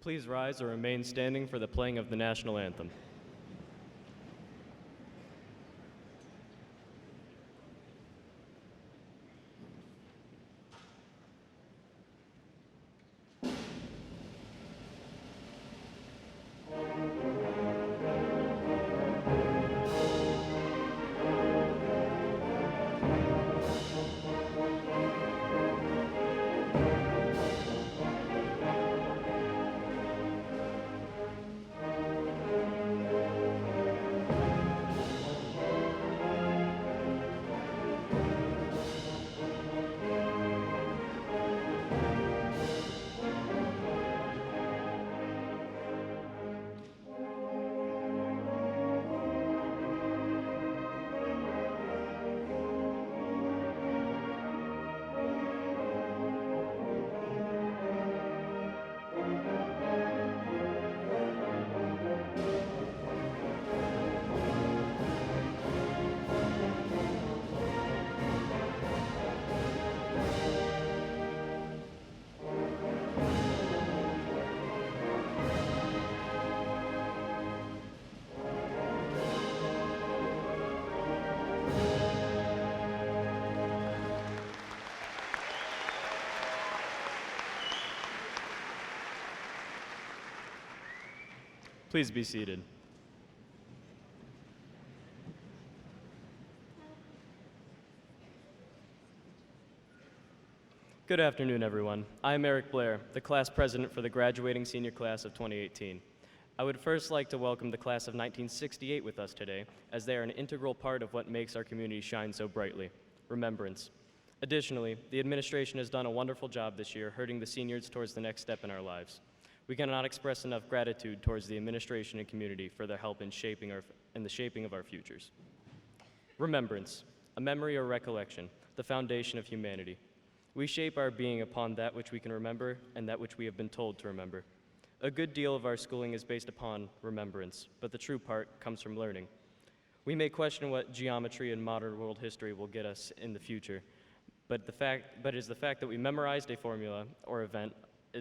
Please rise or remain standing for the playing of the national anthem. Please be seated. Good afternoon, everyone. I'm Eric Blair, the class president for the graduating senior class of 2018. I would first like to welcome the class of 1968 with us today, as they are an integral part of what makes our community shine so brightly: remembrance. Additionally, the administration has done a wonderful job this year herding the seniors towards the next step in our lives. We cannot express enough gratitude towards the administration and community for their help in the shaping of our futures. Remembrance, a memory or recollection, the foundation of humanity. We shape our being upon that which we can remember and that which we have been told to remember. A good deal of our schooling is based upon remembrance, but the true part comes from learning. We may question what geometry and modern world history will get us in the future, but it is the fact that we memorized a formula or event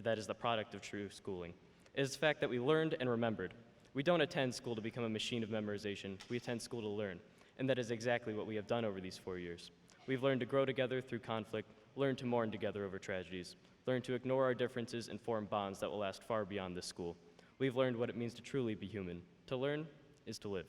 that is the product of true schooling. It is the fact that we learned and remembered. We don't attend school to become a machine of memorization. We attend school to learn, and that is exactly what we have done over these 4 years. We've learned to grow together through conflict, learned to mourn together over tragedies, learned to ignore our differences and form bonds that will last far beyond this school. We've learned what it means to truly be human. To learn is to live.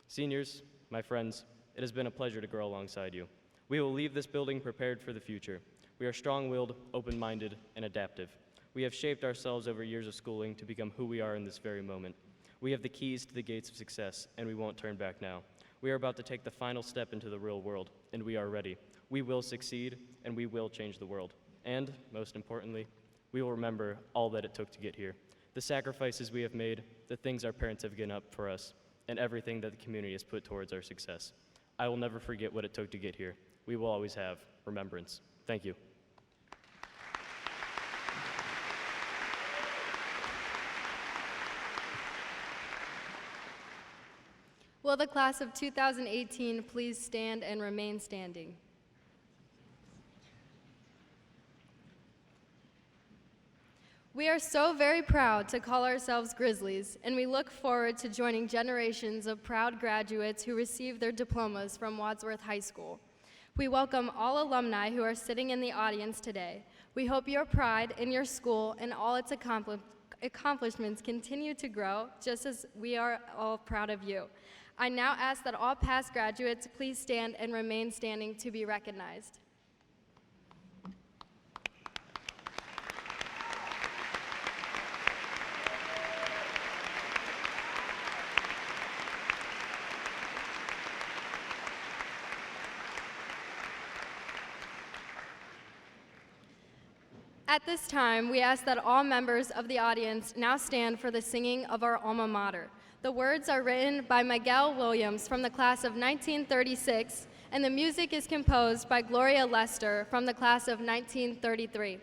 Seniors, my friends, it has been a pleasure to grow alongside you. We will leave this building prepared for the future. We are strong-willed, open-minded, and adaptive. We have shaped ourselves over years of schooling to become who we are in this very moment. We have the keys to the gates of success, and we won't turn back now. We are about to take the final step into the real world, and we are ready. We will succeed, and we will change the world. And, most importantly, we will remember all that it took to get here. The sacrifices we have made, the things our parents have given up for us, and everything that the community has put towards our success. I will never forget what it took to get here. We will always have remembrance. Thank you. Will the class of 2018 please stand and remain standing? We are so very proud to call ourselves Grizzlies, and we look forward to joining generations of proud graduates who received their diplomas from Wadsworth High School. We welcome all alumni who are sitting in the audience today. We hope your pride in your school and all its accomplishments continue to grow, just as we are all proud of you. I now ask that all past graduates please stand and remain standing to be recognized. At this time, we ask that all members of the audience now stand for the singing of our alma mater. The words are written by Miguel Williams from the class of 1936, and the music is composed by Gloria Lester from the class of 1933.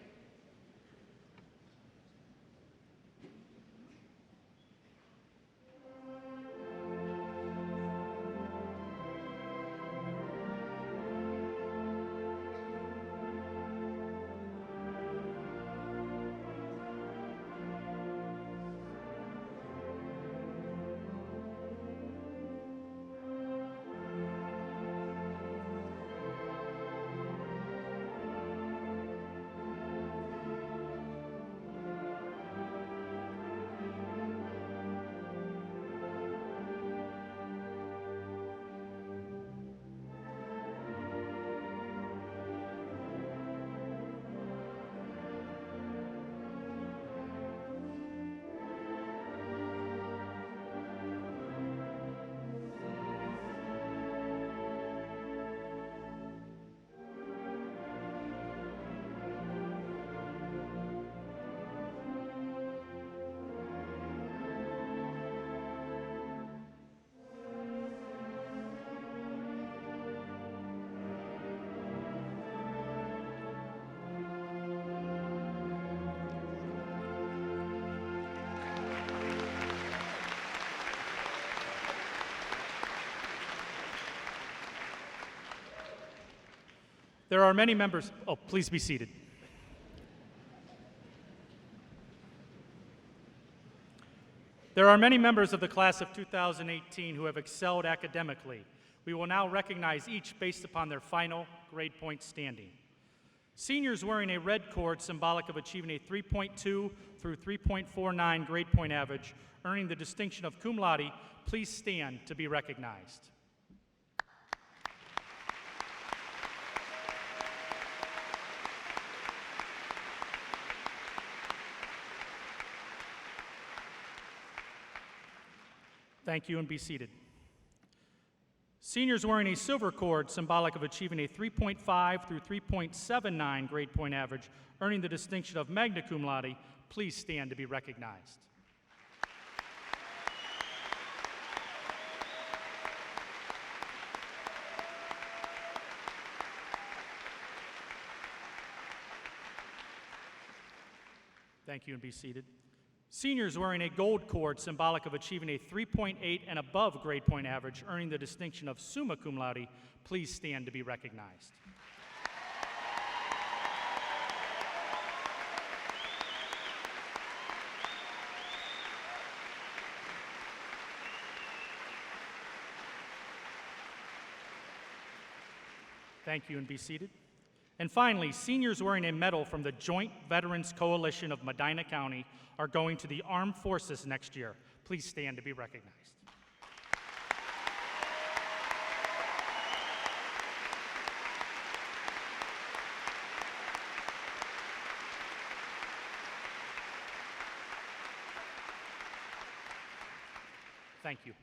There are many members, please be seated. There are many members of the class of 2018 who have excelled academically. We will now recognize each based upon their final grade point standing. Seniors wearing a red cord symbolic of achieving a 3.2 through 3.49 grade point average, earning the distinction of cum laude, please stand to be recognized. Thank you, and be seated. Seniors wearing a silver cord symbolic of achieving a 3.5 through 3.79 grade point average, earning the distinction of magna cum laude, please stand to be recognized. Thank you, and be seated. Seniors wearing a gold cord symbolic of achieving a 3.8 and above grade point average, earning the distinction of summa cum laude, please stand to be recognized. Thank you, and be seated. And finally, seniors wearing a medal from the Joint Veterans Coalition of Medina County are going to the Armed Forces next year. Please stand to be recognized. Thank you.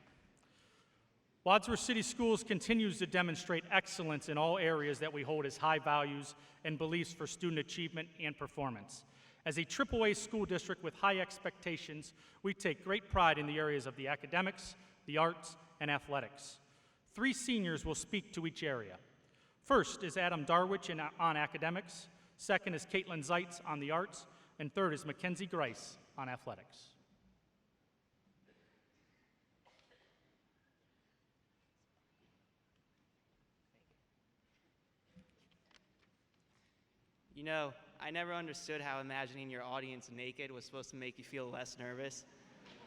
Wadsworth City Schools continues to demonstrate excellence in all areas that we hold as high values and beliefs for student achievement and performance. As a AAA school district with high expectations, we take great pride in the areas of the academics, the arts, and athletics. 3 seniors will speak to each area. First is Adam Darwich on academics, second is Caitlin Zeitz on the arts, and third is Mackenzie Grice on athletics. You know, I never understood how imagining your audience naked was supposed to make you feel less nervous.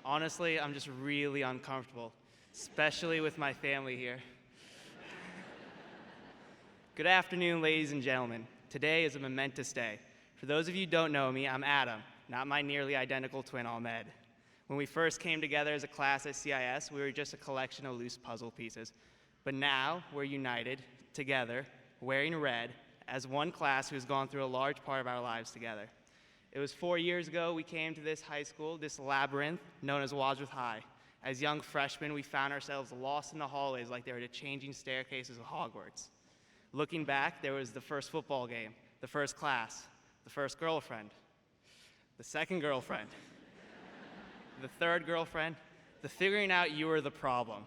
Honestly, I'm just really uncomfortable, especially with my family here. Good afternoon, ladies and gentlemen. Today is a momentous day. For those of you who don't know me, I'm Adam, not my nearly identical twin Ahmed. When we first came together as a class at CIS, we were just a collection of loose puzzle pieces. But now, we're united, together, wearing red, as one class who's gone through a large part of our lives together. It was 4 years ago we came to this high school, this labyrinth known as Wadsworth High. As young freshmen, we found ourselves lost in the hallways like they were the changing staircases of Hogwarts. Looking back, there was the first football game, the first class, the first girlfriend, the second girlfriend, the third girlfriend, the figuring out you were the problem.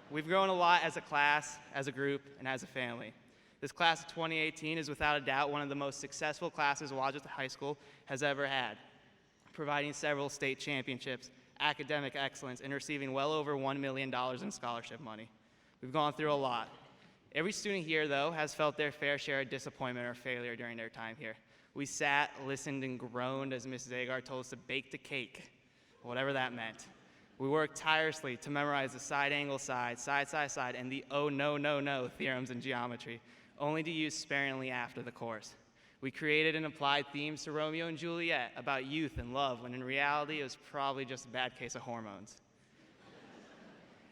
We've grown a lot as a class, as a group, and as a family. This class of 2018 is without a doubt one of the most successful classes Wadsworth High School has ever had, providing several state championships, academic excellence, and receiving well over $1 million in scholarship money. We've gone through a lot. Every student here, though, has felt their fair share of disappointment or failure during their time here. We sat, listened, and groaned as Mrs. Agar told us to bake the cake, whatever that meant. We worked tirelessly to memorize the side angle side, and the oh no, no, no theorems in geometry, only to use sparingly after the course. We created and applied themes to Romeo and Juliet about youth and love, when in reality it was probably just a bad case of hormones.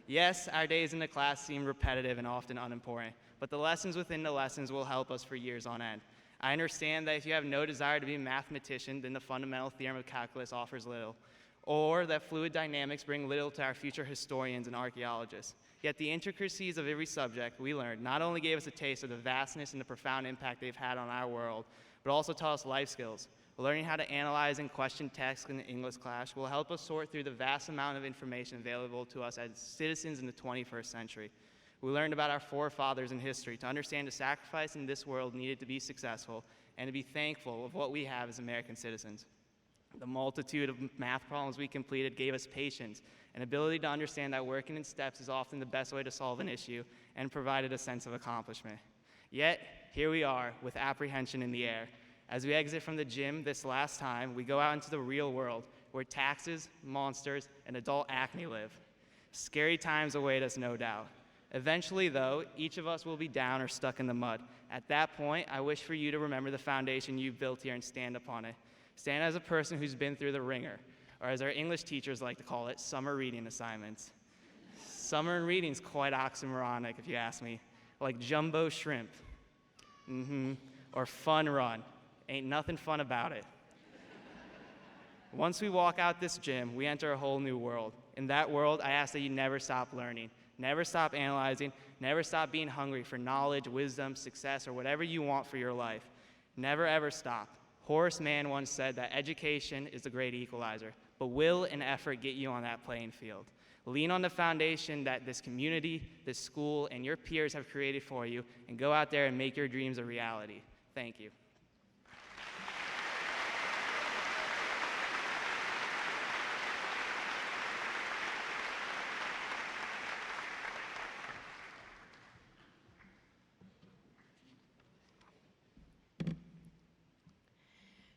Yes, our days in the class seem repetitive and often unimportant, but the lessons within the lessons will help us for years on end. I understand that if you have no desire to be a mathematician, then the fundamental theorem of calculus offers little, or that fluid dynamics bring little to our future historians and archaeologists. Yet the intricacies of every subject we learned not only gave us a taste of the vastness and the profound impact they've had on our world, but also taught us life skills. Learning how to analyze and question text in the English class will help us sort through the vast amount of information available to us as citizens in the 21st century. We learned about our forefathers in history to understand the sacrifice in this world needed to be successful and to be thankful of what we have as American citizens. The multitude of math problems we completed gave us patience, an ability to understand that working in steps is often the best way to solve an issue, and provided a sense of accomplishment. Yet, here we are with apprehension in the air. As we exit from the gym this last time, we go out into the real world where taxes, monsters, and adult acne live. Scary times await us, no doubt. Eventually, though, each of us will be down or stuck in the mud. At that point, I wish for you to remember the foundation you've built here and stand upon it. Stand as a person who's been through the ringer, or as our English teachers like to call it, summer reading assignments. Summer and reading's quite oxymoronic, if you ask me. Like jumbo shrimp. Or fun run. Ain't nothing fun about it. Once we walk out this gym, we enter a whole new world. In that world, I ask that you never stop learning, never stop analyzing, never stop being hungry for knowledge, wisdom, success, or whatever you want for your life. Never ever stop. Horace Mann once said that education is the great equalizer, but will and effort get you on that playing field. Lean on the foundation that this community, this school, and your peers have created for you, and go out there and make your dreams a reality. Thank you.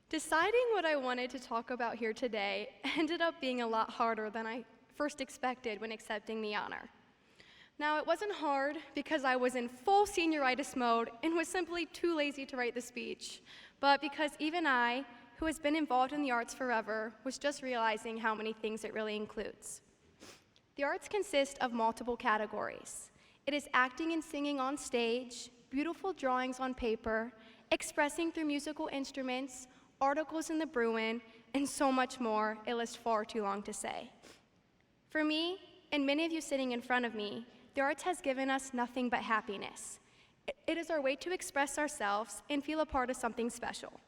Deciding what I wanted to talk about here today ended up being a lot harder than I first expected when accepting the honor. Now, it wasn't hard because I was in full senioritis mode and was simply too lazy to write the speech, but because even I, who has been involved in the arts forever, was just realizing how many things it really includes. The arts consist of multiple categories. It is acting and singing on stage, beautiful drawings on paper, expressing through musical instruments, articles in the Bruin, and so much more. It lists far too long to say. For me, and many of you sitting in front of me, the arts has given us nothing but happiness. It is our way to express ourselves and feel a part of something special.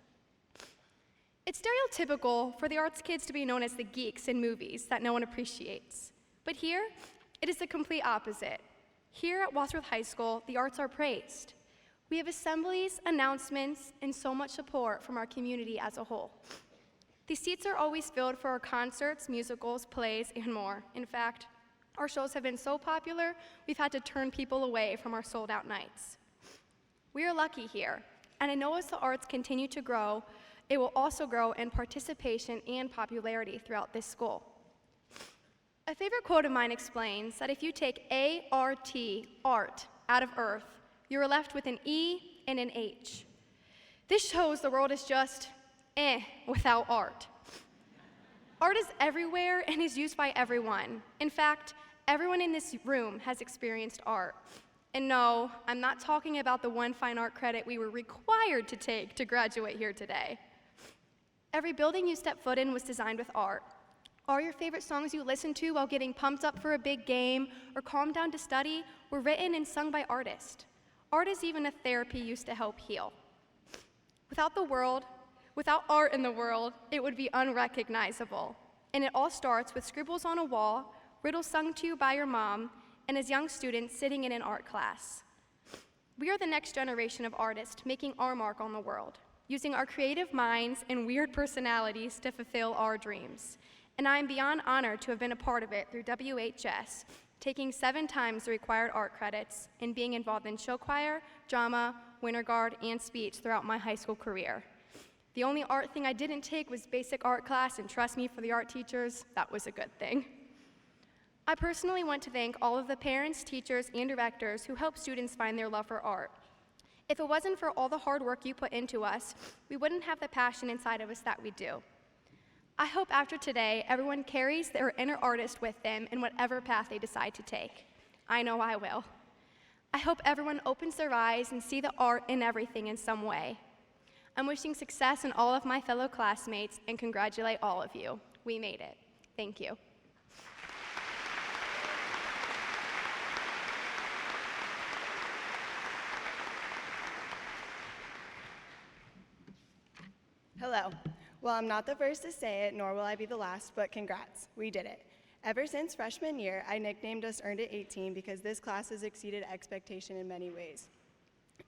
It's stereotypical for the arts kids to be known as the geeks in movies that no one appreciates. But here, it is the complete opposite. Here at Wadsworth High School, the arts are praised. We have assemblies, announcements, and so much support from our community as a whole. The seats are always filled for our concerts, musicals, plays, and more. In fact, our shows have been so popular, we've had to turn people away from our sold-out nights. We are lucky here, and I know as the arts continue to grow, it will also grow in participation and popularity throughout this school. A favorite quote of mine explains that if you take A-R-T, art, out of earth, you are left with an E and an H. This shows the world is just without art. Art is everywhere and is used by everyone. In fact, everyone in this room has experienced art. And no, I'm not talking about the one fine art credit we were required to take to graduate here today. Every building you step foot in was designed with art. All your favorite songs you listen to while getting pumped up for a big game or calmed down to study were written and sung by artists. Art is even a therapy used to help heal. Without art in the world, it would be unrecognizable. And it all starts with scribbles on a wall, riddles sung to you by your mom, and as young students sitting in an art class. We are the next generation of artists making our mark on the world, using our creative minds and weird personalities to fulfill our dreams. And I am beyond honored to have been a part of it through WHS, taking 7 times the required art credits and being involved in show choir, drama, winter guard, and speech throughout my high school career. The only art thing I didn't take was basic art class, and trust me, for the art teachers, that was a good thing. I personally want to thank all of the parents, teachers, and directors who help students find their love for art. If it wasn't for all the hard work you put into us, we wouldn't have the passion inside of us that we do. I hope after today, everyone carries their inner artist with them in whatever path they decide to take. I know I will. I hope everyone opens their eyes and see the art in everything in some way. I'm wishing success in all of my fellow classmates and congratulate all of you. We made it. Thank you. Hello. Well, I'm not the first to say it, nor will I be the last, but congrats. We did it. Ever since freshman year, I nicknamed us Earned It 18 because this class has exceeded expectation in many ways.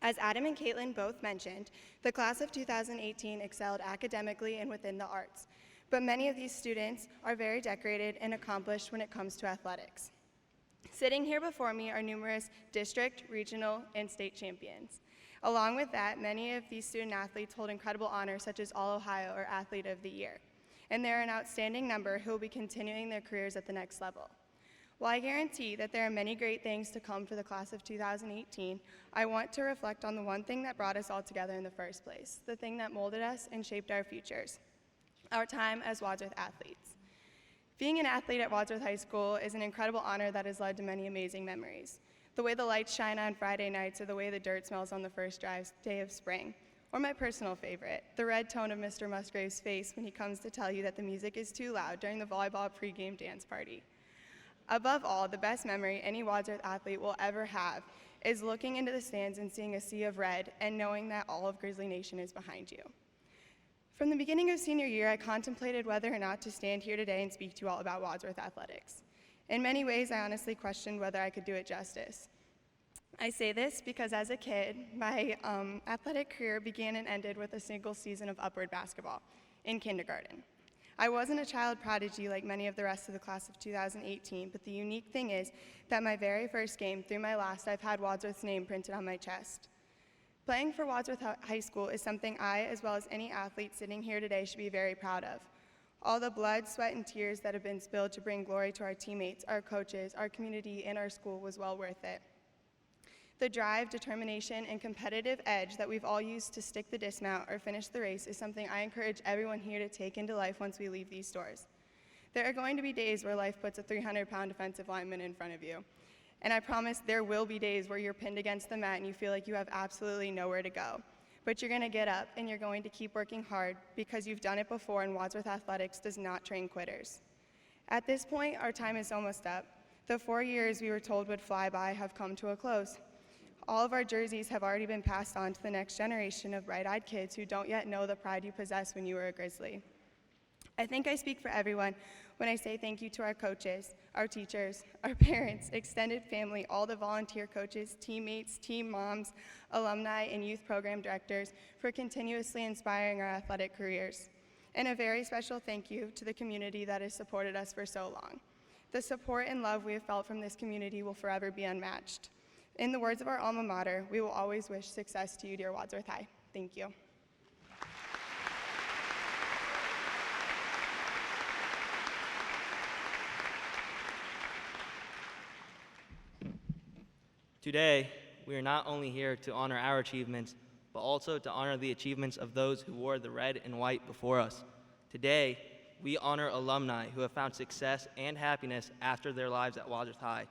As Adam and Caitlin both mentioned, the class of 2018 excelled academically and within the arts. but many of these students are very decorated and accomplished when it comes to athletics. Sitting here before me are numerous district, regional, and state champions. Along with that, many of these student athletes hold incredible honors such as All-Ohio or Athlete of the Year, and there are an outstanding number who will be continuing their careers at the next level. While I guarantee that there are many great things to come for the class of 2018, I want to reflect on the one thing that brought us all together in the first place, the thing that molded us and shaped our futures, our time as Wadsworth athletes. Being an athlete at Wadsworth High School is an incredible honor that has led to many amazing memories. The way the lights shine on Friday nights or the way the dirt smells on the first day of spring. Or my personal favorite, the red tone of Mr. Musgrave's face when he comes to tell you that the music is too loud during the volleyball pregame dance party. Above all, the best memory any Wadsworth athlete will ever have is looking into the stands and seeing a sea of red and knowing that all of Grizzly Nation is behind you. From the beginning of senior year, I contemplated whether or not to stand here today and speak to you all about Wadsworth athletics. In many ways, I honestly questioned whether I could do it justice. I say this because as a kid, my athletic career began and ended with a single season of upward basketball in kindergarten. I wasn't a child prodigy like many of the rest of the class of 2018, but the unique thing is that my very first game through my last, I've had Wadsworth's name printed on my chest. Playing for Wadsworth High School is something I, as well as any athlete sitting here today, should be very proud of. All the blood, sweat, and tears that have been spilled to bring glory to our teammates, our coaches, our community, and our school was well worth it. The drive, determination, and competitive edge that we've all used to stick the dismount or finish the race is something I encourage everyone here to take into life once we leave these doors. There are going to be days where life puts a 300-pound defensive lineman in front of you. And I promise there will be days where you're pinned against the mat and you feel like you have absolutely nowhere to go. But you're going to get up and you're going to keep working hard because you've done it before, and Wadsworth Athletics does not train quitters. At this point, our time is almost up. The 4 years we were told would fly by have come to a close. All of our jerseys have already been passed on to the next generation of bright-eyed kids who don't yet know the pride you possessed when you were a Grizzly. I think I speak for everyone when I say thank you to our coaches, our teachers, our parents, extended family, all the volunteer coaches, teammates, team moms, alumni, and youth program directors for continuously inspiring our athletic careers. And a very special thank you to the community that has supported us for so long. The support and love we have felt from this community will forever be unmatched. In the words of our alma mater, we will always wish success to you, dear Wadsworth High. Thank you. Today, we are not only here to honor our achievements, but also to honor the achievements of those who wore the red and white before us. Today, we honor alumni who have found success and happiness after their lives at Wadsworth High.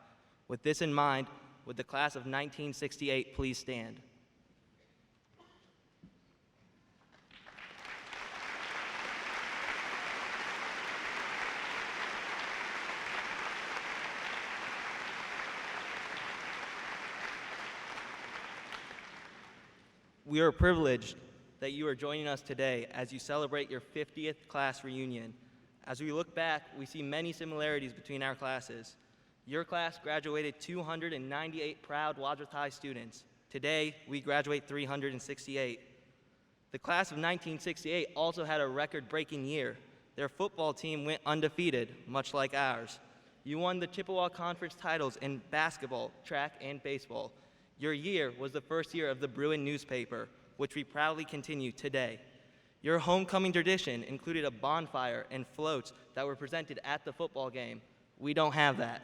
With this in mind, would the class of 1968 please stand? We are privileged that you are joining us today as you celebrate your 50th class reunion. As we look back, we see many similarities between our classes. Your class graduated 298 proud Wadsworth High students. Today, we graduate 368. The class of 1968 also had a record-breaking year. Their football team went undefeated, much like ours. You won the Chippewa Conference titles in basketball, track, and baseball. Your year was the first year of the Bruin newspaper, which we proudly continue today. Your homecoming tradition included a bonfire and floats that were presented at the football game. We don't have that.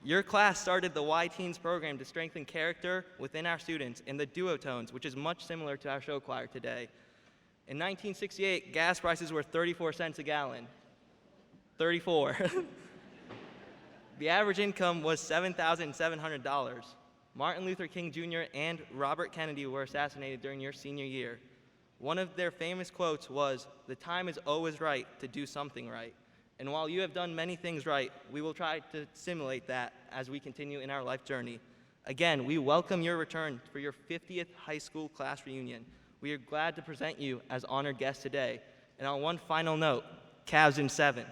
Your class started the Y-Teens program to strengthen character within our students in the duotones, which is much similar to our show choir today. In 1968, gas prices were 34 cents a gallon. 34. The average income was $7,700. Martin Luther King Jr. and Robert Kennedy were assassinated during your senior year. One of their famous quotes was, "The time is always right to do something right." And while you have done many things right, we will try to simulate that as we continue in our life journey. Again, we welcome your return for your 50th high school class reunion. We are glad to present you as honored guests today. And on one final note, Cavs in 7.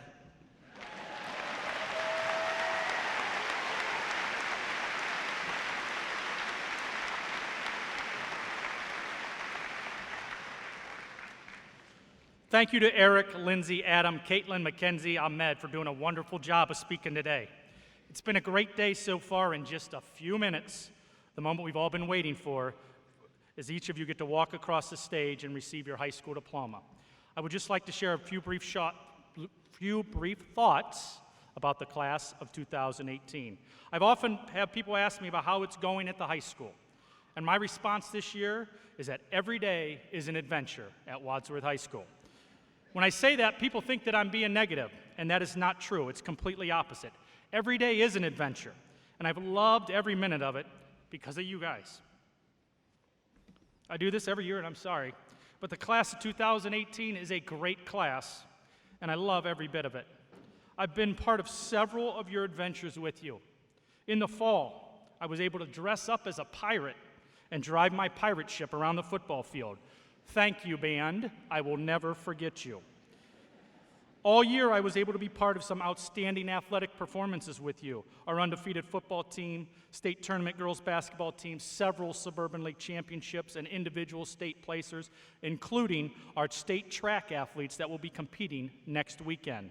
Thank you to Eric, Lindsay, Adam, Caitlin, Mackenzie, Ahmed for doing a wonderful job of speaking today. It's been a great day so far. In just a few minutes, the moment we've all been waiting for, is each of you get to walk across the stage and receive your high school diploma. I would just like to share a few brief thoughts about the class of 2018. I've often had people ask me about how it's going at the high school. And my response this year is that every day is an adventure at Wadsworth High School. When I say that, people think that I'm being negative, and that is not true. It's completely opposite. Every day is an adventure, and I've loved every minute of it because of you guys. I do this every year, and I'm sorry, but the class of 2018 is a great class, and I love every bit of it. I've been part of several of your adventures with you. In the fall, I was able to dress up as a pirate and drive my pirate ship around the football field. Thank you, band. I will never forget you. All year, I was able to be part of some outstanding athletic performances with you. Our undefeated football team, state tournament girls basketball team, several Suburban League championships, and individual state placers, including our state track athletes that will be competing next weekend.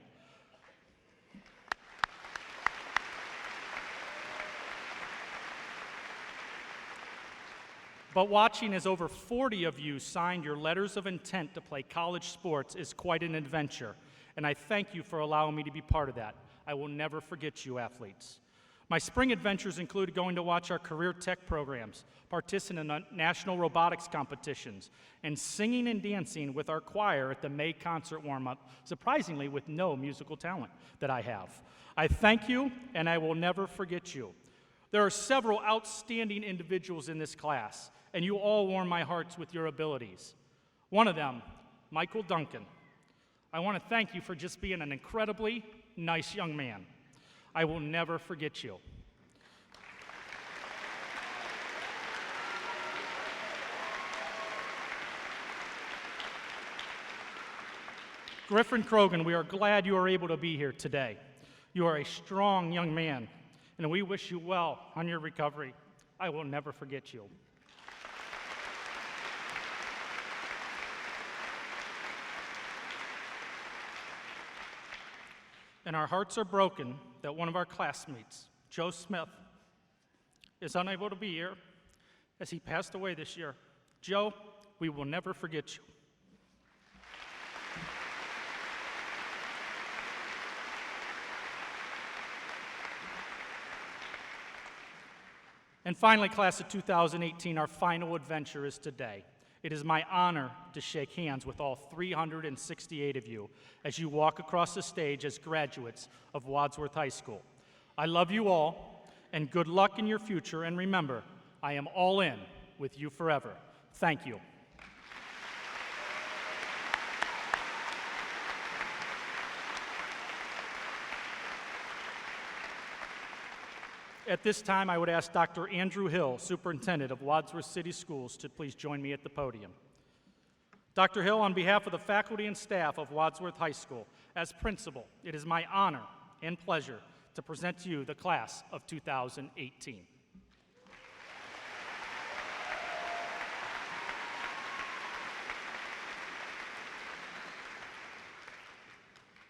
But watching as over 40 of you signed your letters of intent to play college sports is quite an adventure, and I thank you for allowing me to be part of that. I will never forget you, athletes. My spring adventures include going to watch our career tech programs, participating in national robotics competitions, and singing and dancing with our choir at the May concert warm-up, surprisingly with no musical talent that I have. I thank you, and I will never forget you. There are several outstanding individuals in this class, and you all warm my hearts with your abilities. One of them, Michael Duncan. I want to thank you for just being an incredibly nice young man. I will never forget you. Griffin Krogan, we are glad you are able to be here today. You are a strong young man, and we wish you well on your recovery. I will never forget you. And our hearts are broken that one of our classmates, Joe Smith, is unable to be here as he passed away this year. Joe, we will never forget you. And finally, class of 2018, our final adventure is today. It is my honor to shake hands with all 368 of you as you walk across the stage as graduates of Wadsworth High School. I love you all, and good luck in your future, and remember, I am all in with you forever. Thank you. At this time, I would ask Dr. Andrew Hill, Superintendent of Wadsworth City Schools, to please join me at the podium. Dr. Hill, on behalf of the faculty and staff of Wadsworth High School, as principal, it is my honor and pleasure to present to you the class of 2018.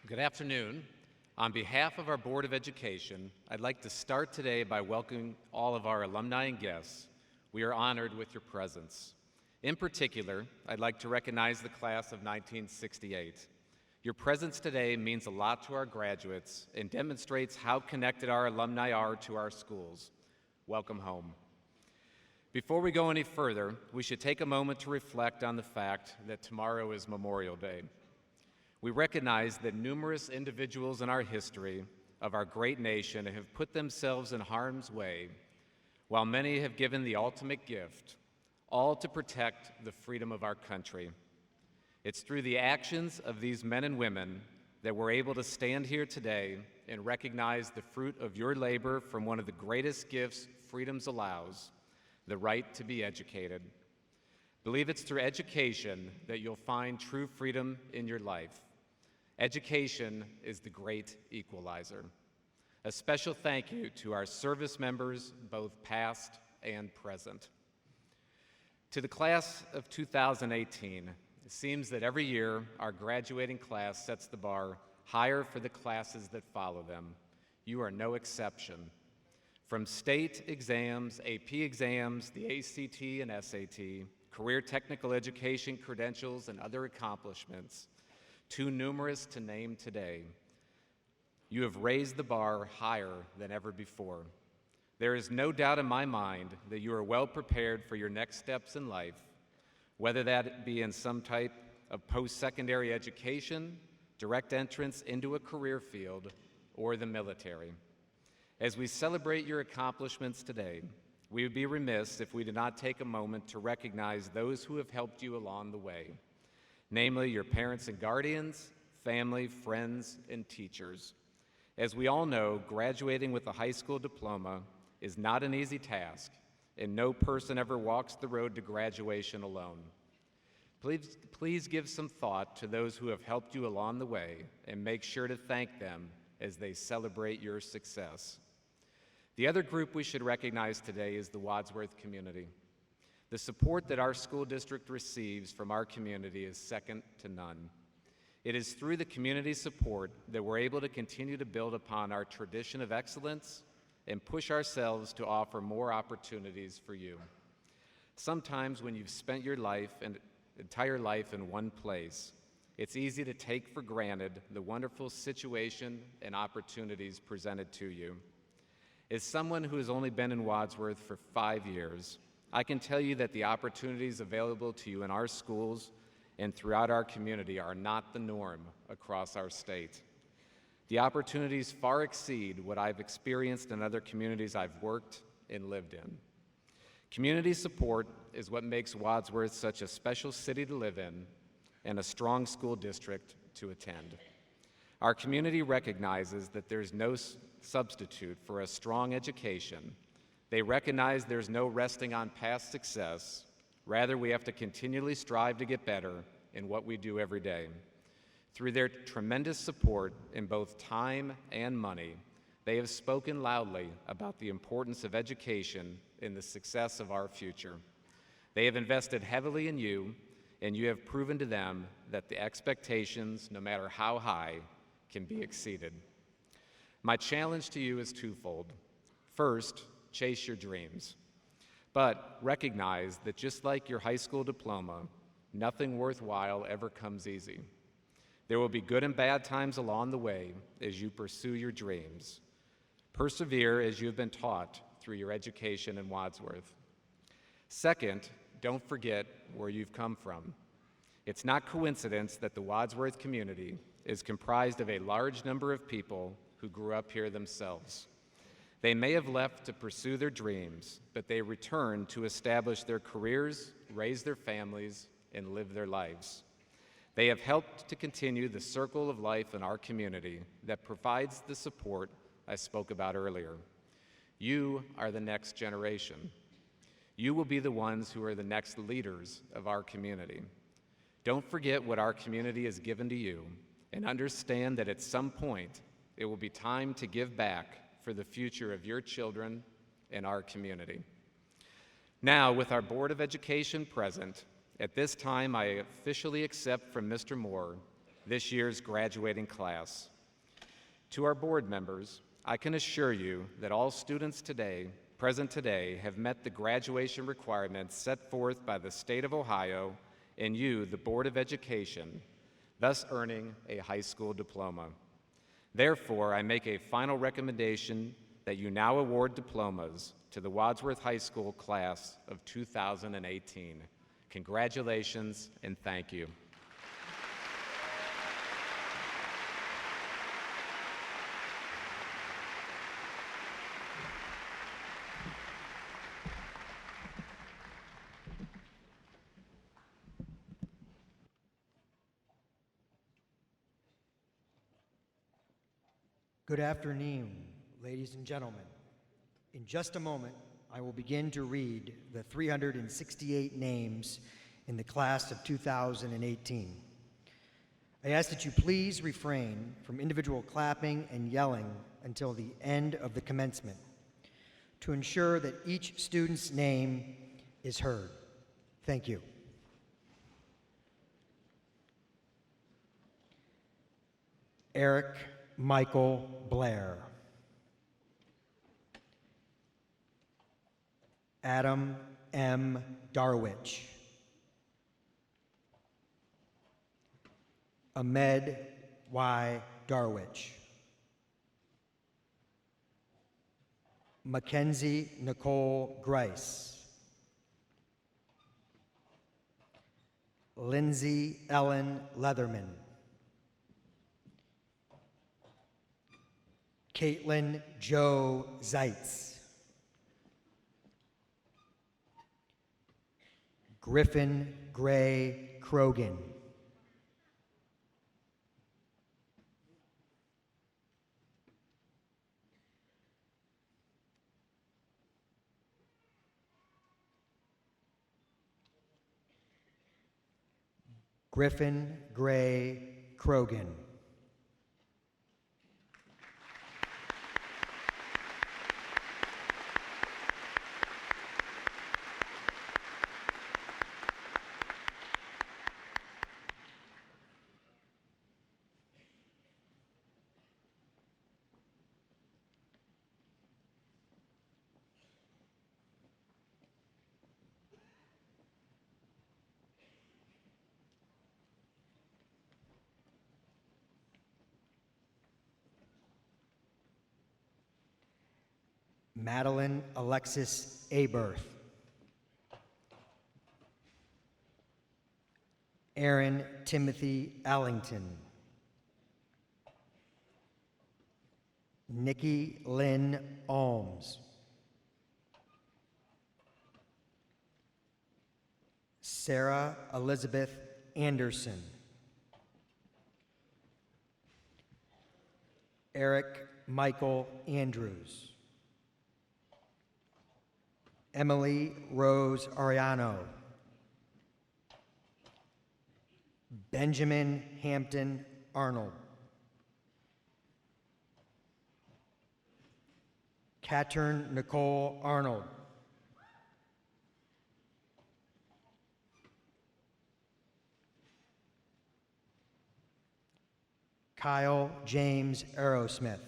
Good afternoon. On behalf of our Board of Education, I'd like to start today by welcoming all of our alumni and guests. We are honored with your presence. In particular, I'd like to recognize the class of 1968. Your presence today means a lot to our graduates and demonstrates how connected our alumni are to our schools. Welcome home. Before we go any further, we should take a moment to reflect on the fact that tomorrow is Memorial Day. We recognize that numerous individuals in our history of our great nation have put themselves in harm's way, while many have given the ultimate gift, all to protect the freedom of our country. It's through the actions of these men and women that we're able to stand here today and recognize the fruit of your labor from one of the greatest gifts freedom allows, the right to be educated. Believe it's through education that you'll find true freedom in your life. Education is the great equalizer. A special thank you to our service members, both past and present. To the class of 2018, It seems that every year our graduating class sets the bar higher for the classes that follow them. You are no exception. From state exams, AP exams, the ACT and SAT, career technical education credentials, and other accomplishments, too numerous to name today, you have raised the bar higher than ever before. There is no doubt in my mind that you are well prepared for your next steps in life, whether that be in some type of post-secondary education, direct entrance into a career field, or the military. As we celebrate your accomplishments today, we would be remiss if we did not take a moment to recognize those who have helped you along the way, namely your parents and guardians, family, friends, and teachers. As we all know, graduating with a high school diploma is not an easy task, and no person ever walks the road to graduation alone. Please give some thought to those who have helped you along the way, and make sure to thank them as they celebrate your success. The other group we should recognize today is the Wadsworth community. The support that our school district receives from our community is second to none. It is through the community support that we're able to continue to build upon our tradition of excellence and push ourselves to offer more opportunities for you. Sometimes when you've spent your entire life in one place, it's easy to take for granted the wonderful situation and opportunities presented to you. As someone who has only been in Wadsworth for 5 years, I can tell you that the opportunities available to you in our schools and throughout our community are not the norm across our state. The opportunities far exceed what I've experienced in other communities I've worked and lived in. Community support is what makes Wadsworth such a special city to live in and a strong school district to attend. Our community recognizes that there's no substitute for a strong education. They recognize there's no resting on past success. Rather, we have to continually strive to get better in what we do every day. Through their tremendous support in both time and money, they have spoken loudly about the importance of education in the success of our future. They have invested heavily in you, and you have proven to them that the expectations, no matter how high, can be exceeded. My challenge to you is twofold. First, chase your dreams. But recognize that just like your high school diploma, nothing worthwhile ever comes easy. There will be good and bad times along the way as you pursue your dreams. Persevere as you have been taught through your education in Wadsworth. Second, don't forget where you've come from. It's not coincidence that the Wadsworth community is comprised of a large number of people who grew up here themselves. They may have left to pursue their dreams, but they returned to establish their careers, raise their families, and live their lives. They have helped to continue the circle of life in our community that provides the support I spoke about earlier. You are the next generation. You will be the ones who are the next leaders of our community. Don't forget what our community has given to you, and understand that at some point it will be time to give back for the future of your children and our community. Now, with our Board of Education present, at this time I officially accept from Mr. Moore this year's graduating class. To our board members, I can assure you that all students present today have met the graduation requirements set forth by the state of Ohio and you, the Board of Education, thus earning a high school diploma. Therefore, I make a final recommendation that you now award diplomas to the Wadsworth High School class of 2018. Congratulations and thank you. Good afternoon, ladies and gentlemen. In just a moment, I will begin to read the 368 names in the class of 2018. I ask that you please refrain from individual clapping and yelling until the end of the commencement to ensure that each student's name is heard. Thank you. Eric Michael Blair. Adam M. Darwich. Ahmed Y. Darwich. Mackenzie Nicole Grice. Lindsay Ellen Leatherman. Caitlin Joe Zeitz. Griffin Gray Krogan. Griffin Gray Krogan. Madeline Alexis Aberth. Aaron Timothy Allington. Nikki Lynn Alms. Sarah Elizabeth Anderson. Eric Michael Andrews. Emily Rose Ariano. Benjamin Hampton Arnold. Katern Nicole Arnold. Kyle James Aerosmith.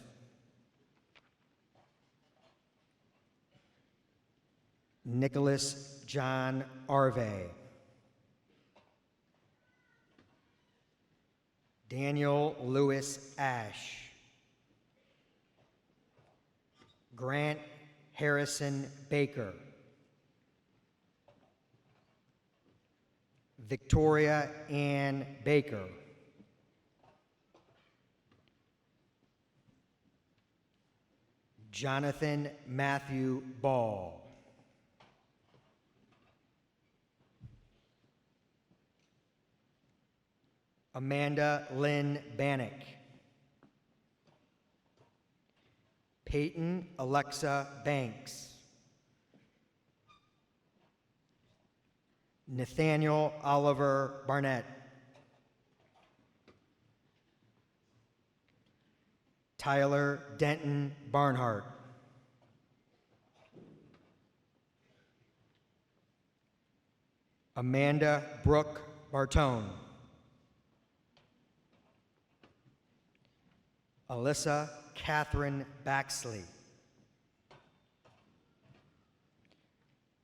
Nicholas John Arve. Daniel Lewis Ash. Grant Harrison Baker. Victoria Ann Baker. Jonathan Matthew Ball. Amanda Lynn Bannock. Peyton Alexa Banks. Nathaniel Oliver Barnett. Tyler Denton Barnhart. Amanda Brooke Bartone. Alyssa Catherine Baxley.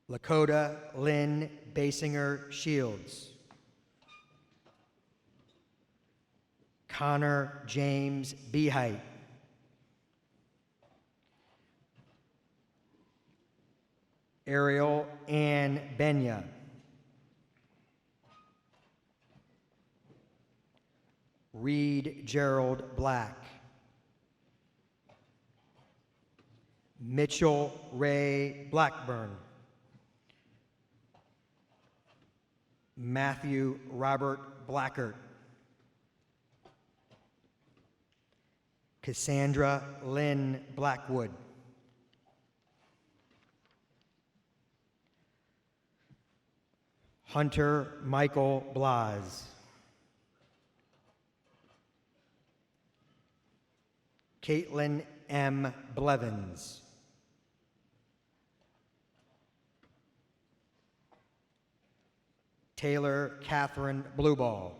Lakota Lynn Basinger Shields. Connor James Behite. Ariel Ann Benya. Reed Gerald Black. Mitchell Ray Blackburn. Matthew Robert Blackert. Cassandra Lynn Blackwood. Hunter Michael Blas. Caitlin M. Blevins. Taylor Catherine Blueball.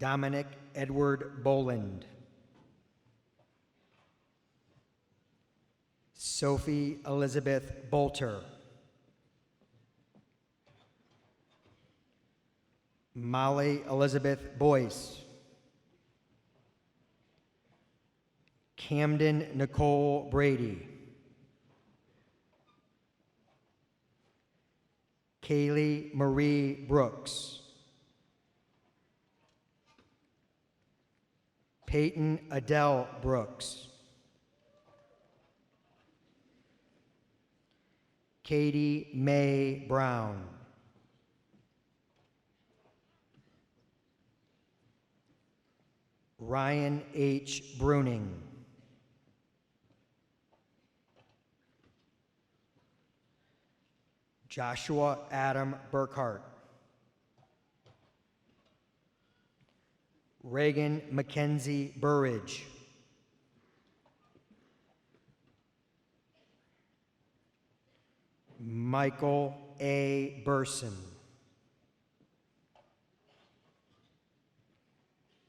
Dominic Edward Boland. Sophie Elizabeth Bolter. Molly Elizabeth Boyce. Camden Nicole Brady. Kaylee Marie Brooks. Peyton Adele Brooks. Katie Mae Brown. Ryan H. Bruning. Joshua Adam Burkhart. Reagan Mackenzie Burridge. Michael A. Burson.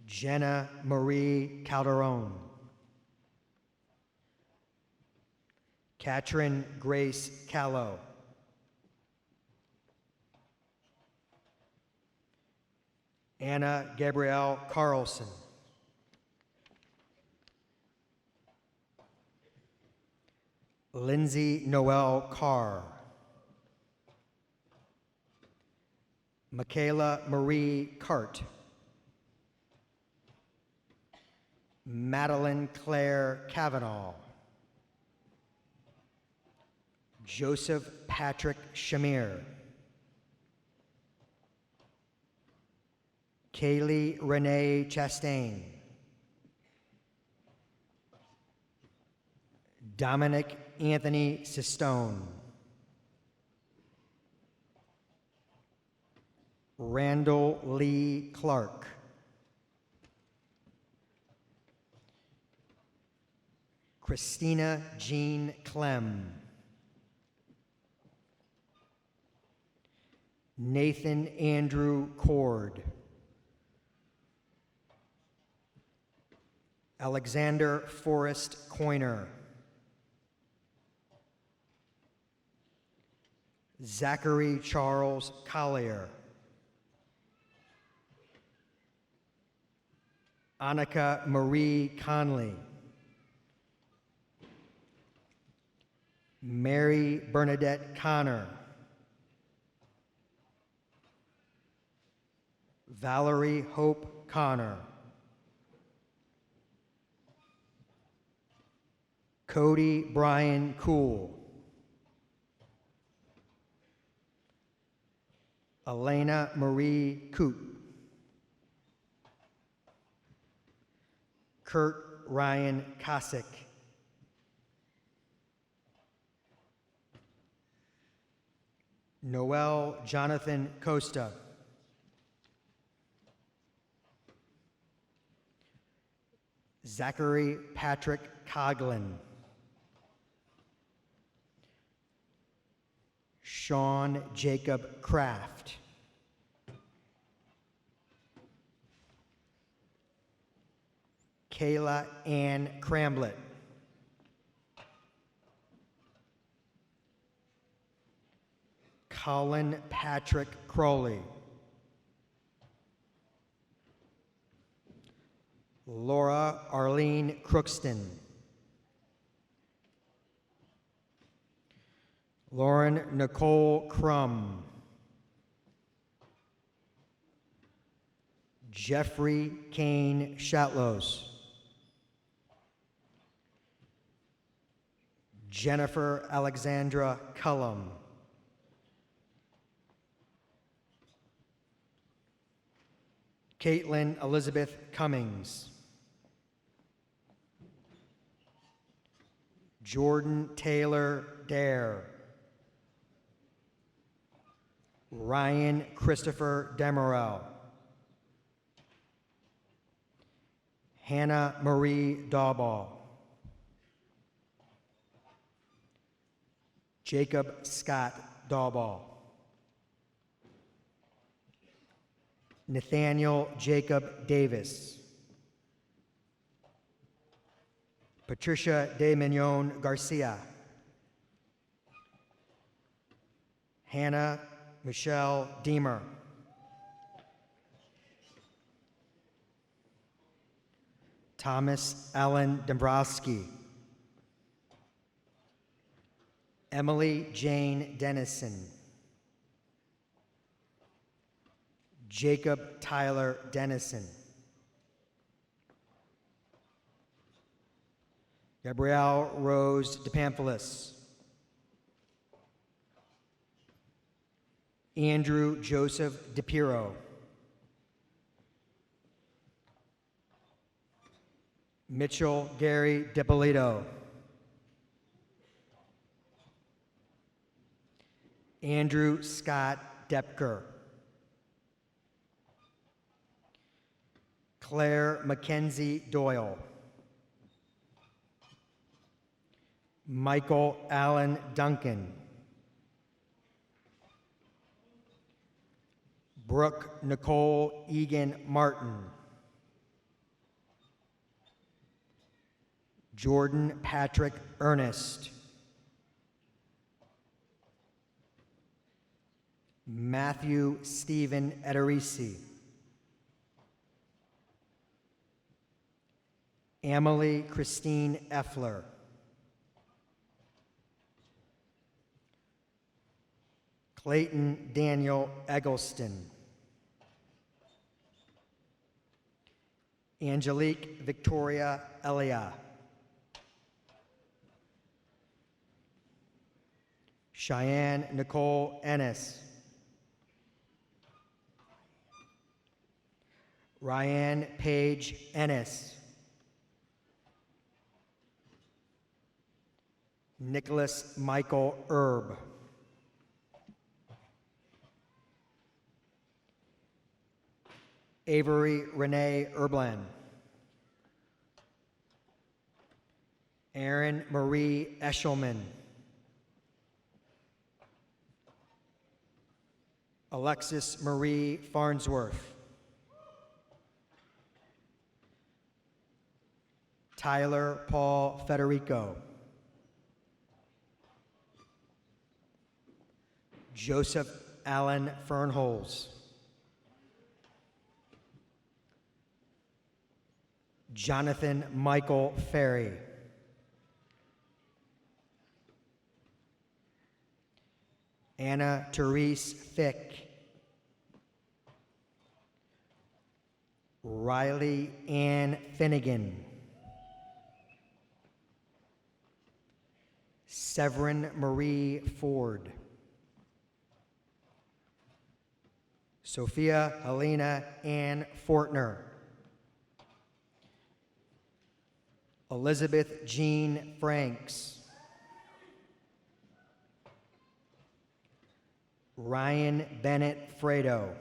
Jenna Marie Calderon. Katrin Grace Callow. Anna Gabrielle Carlson. Lindsay Noel Carr. Michaela Marie Cart. Madeline Claire Cavanaugh. Joseph Patrick Shamir. Kaylee Renee Chastain. Dominic Anthony Sistone. Randall Lee Clark. Christina Jean Clem. Nathan Andrew Cord. Alexander Forrest Coiner. Zachary Charles Collier. Annika Marie Conley. Mary Bernadette Connor. Valerie Hope Connor. Cody Brian Cool. Elena Marie Coot. Kurt Ryan Kosick. Noel Jonathan Costa. Zachary Patrick Coglin. Sean Jacob Kraft. Kayla Ann Cramblett. Colin Patrick Crowley. Laura Arlene Crookston. Lauren Nicole Crum. Jeffrey Kane Shatlos. Jennifer Alexandra Cullum. Caitlin Elizabeth Cummings. Jordan Taylor Dare. Ryan Christopher Demerel. Hannah Marie Dawball. Jacob Scott Dawball. Nathaniel Jacob Davis. Patricia De Mignon Garcia. Hannah Michelle Deemer. Thomas Allen Dombrowski. Emily Jane Dennison. Jacob Tyler Dennison. Gabrielle Rose DePamphilis. Andrew Joseph DePiro. Mitchell Gary DePolito. Andrew Scott Depker. Claire Mackenzie Doyle. Michael Allen Duncan. Brooke Nicole Egan Martin. Jordan Patrick Ernest. Matthew Stephen Ederici. Emily Christine Effler. Clayton Daniel Eggleston. Angelique Victoria Elia. Cheyenne Nicole Ennis. Ryan Page Ennis. Nicholas Michael Erb. Avery Renee Erbland. Erin Marie Eshelman. Alexis Marie Farnsworth. Tyler Paul Federico. Joseph Allen Fernholz. Jonathan Michael Ferry. Anna Therese Fick. Riley Ann Finnegan. Severin Marie Ford. Sophia Helena Ann Fortner. Elizabeth Jean Franks. Ryan Bennett Fredo.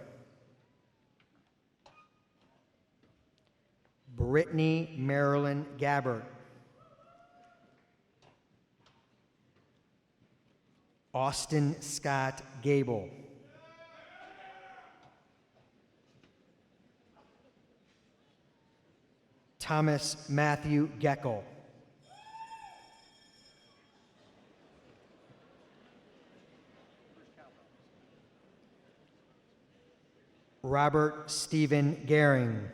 Brittany Marilyn Gabbert. Austin Scott Gable. Thomas Matthew Geckel. Robert Stephen Gehring.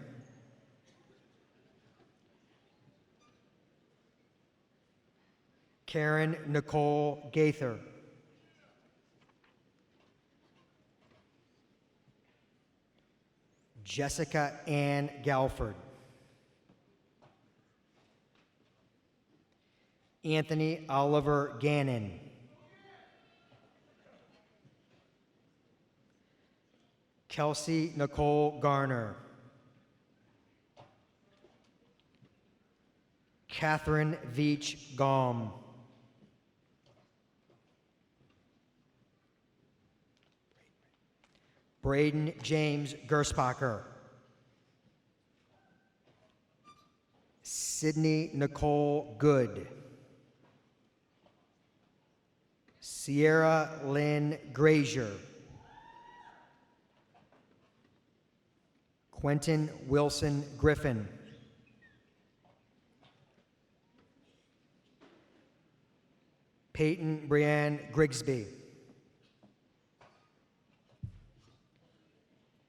Karen Nicole Gaither. Jessica Ann Galford. Anthony Oliver Gannon. Kelsey Nicole Garner. Catherine Veach Gaum. Braden James Gerspacher. Sydney Nicole Good. Sierra Lynn Grazier. Quentin Wilson Griffin. Peyton Brianne Grigsby.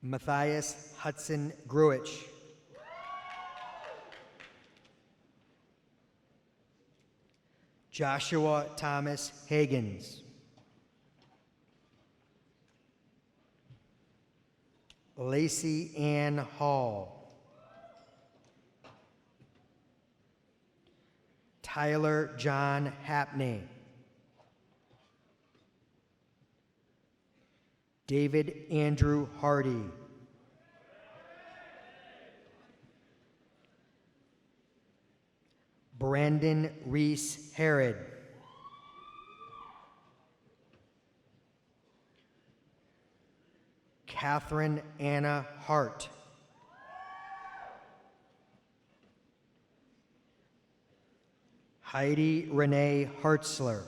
Matthias Hudson Gruich. Joshua Thomas Hagans. Lacey Ann Hall. Tyler John Hapney. David Andrew Hardy. Brandon Reese Herod. Catherine Anna Hart. Heidi Renee Hartzler.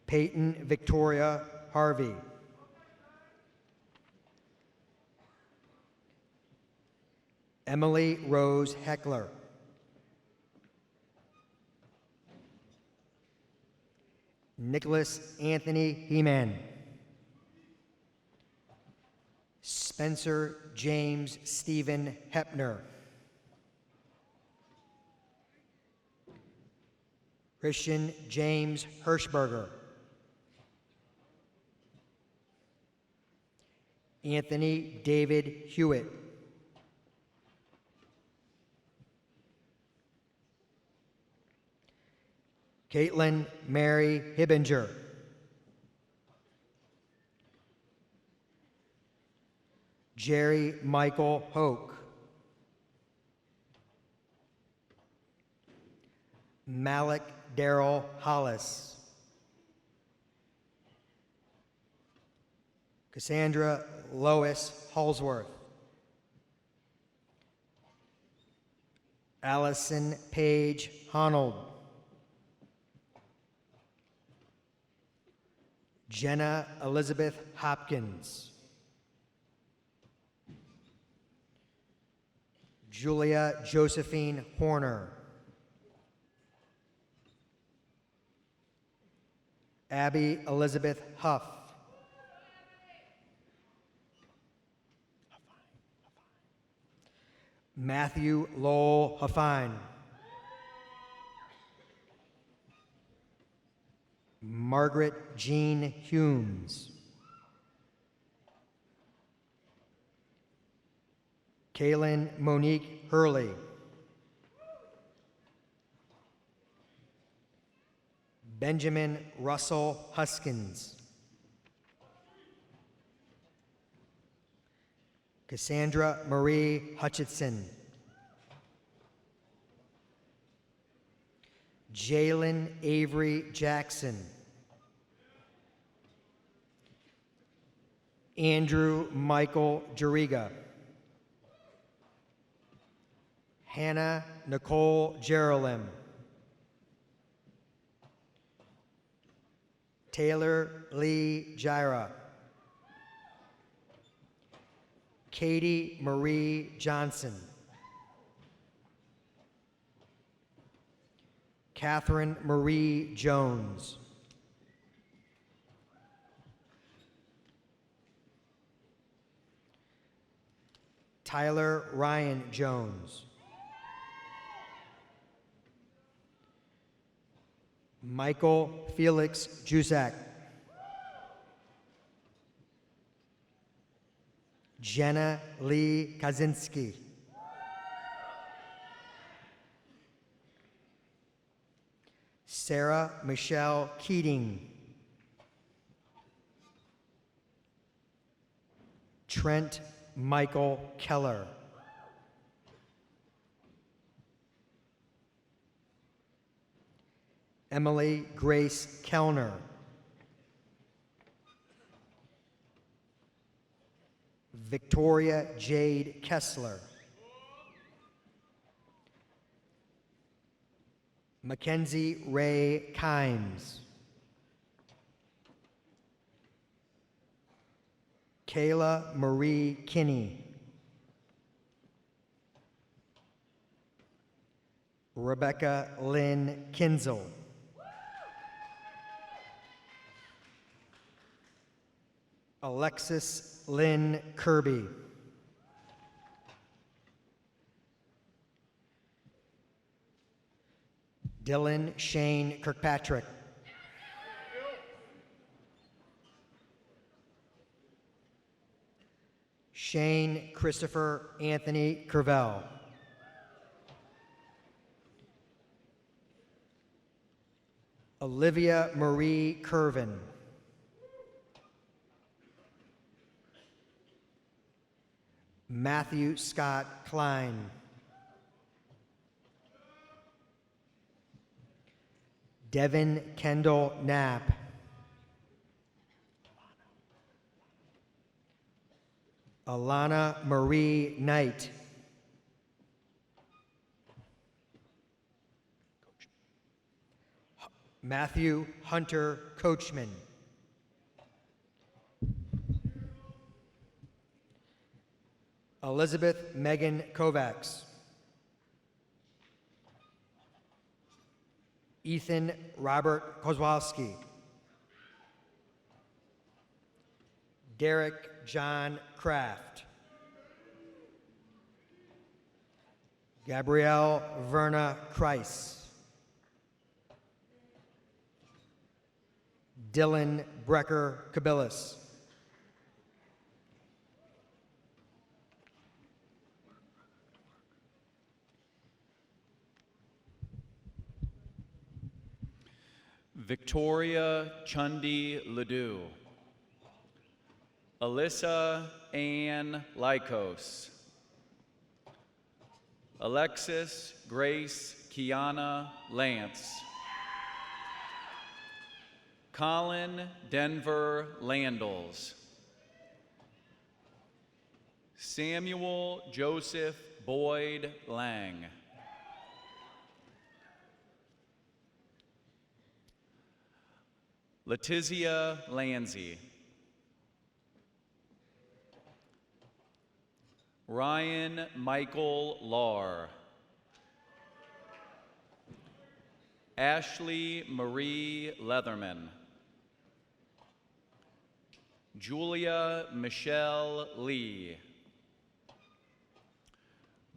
Peyton Victoria Harvey. Emily Rose Heckler. Nicholas Anthony Heeman. Spencer James Stephen Hepner. Christian James Hirschberger. Anthony David Hewitt. Caitlin Mary Hibbinger. Jerry Michael Hoke. Malik Darrell Hollis. Cassandra Lois Halsworth. Allison Paige Honold. Jenna Elizabeth Hopkins. Julia Josephine Horner. Abby Elizabeth Huff. Matthew Lowell Huffine. Margaret Jean Humes. Kaylin Monique Hurley. Benjamin Russell Huskins. Cassandra Marie Hutchinson. Jalen Avery Jackson. Andrew Michael Jariga. Hannah Nicole Jerolim. Taylor Lee Jira. Katie Marie Johnson. Catherine Marie Jones. Tyler Ryan Jones. Michael Felix Jusak. Jenna Lee Kaczynski. Sarah Michelle Keating. Trent Michael Keller. Emily Grace Kellner. Victoria Jade Kessler. Mackenzie Ray Kimes. Kayla Marie Kinney. Rebecca Lynn Kinzel. Alexis Lynn Kirby. Dylan Shane Kirkpatrick. Shane Christopher Anthony Curvell. Olivia Marie Curvin. Matthew Scott Klein. Devin Kendall Knapp. Alana Marie Knight. Matthew Hunter Coachman. Elizabeth Megan Kovacs. Ethan Robert Kozłowski. Derek John Kraft. Gabrielle Verna Kreis. Dylan Brecker Kabilis. Victoria Chundi Ledoux. Alyssa Ann Lykos. Alexis Grace Kiana Lance. Colin Denver Landals. Samuel Joseph Boyd Lang. Letizia Lanzi. Ryan Michael Lahr. Ashley Marie Leatherman. Julia Michelle Lee.